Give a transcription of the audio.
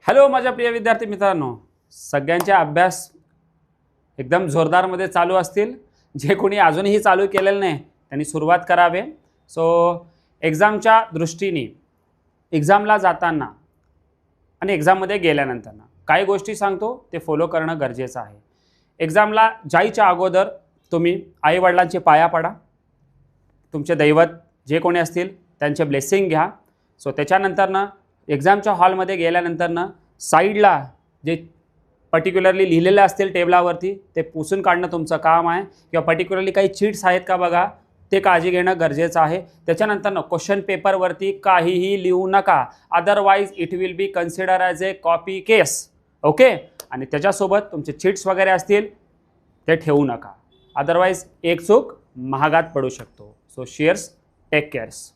Hello माझ्या प्रिय विद्यार्थी मित्रांनो, सगळ्यांचे अभ्यास एकदम जोरदारमध्ये चालू असतील. जे कोणी अजूनही चालू केलेलं नाही त्यांनी सुरुवात करावे. एक्झामच्या दृष्टीने एक्झामला जाताना आणि एक्झाममध्ये गेल्यानंतर काही गोष्टी सांगतो ते फॉलो करणं गरजेचं आहे. एक्झामला जायच्या अगोदर तुम्ही आईवडिलांचे पाया पडा, तुमचे दैवत जे कोणी असतील त्यांचे ब्लेसिंग घ्या. त्याच्यानंतरनं एक्झामच्या हॉलमध्ये गेल्यानंतरनं साईडला जे पर्टिक्युलरली लिहिलेले असतील टेबलावरती ते पुसून काढणं तुमचं काम आहे. किंवा पर्टिक्युलरली काही चीट्स आहेत का बघा, ते काळजी घेणं गरजेचं आहे. त्याच्यानंतरनं क्वेश्चन पेपरवरती काहीही लिहू नका, otherwise it will be consider as A copy case. Okay. आणि त्याच्यासोबत तुमचे चीट्स वगैरे असतील ते ठेवू नका, अदरवाईज एक चूक महागात पडू शकतो. So cheers, take CARES.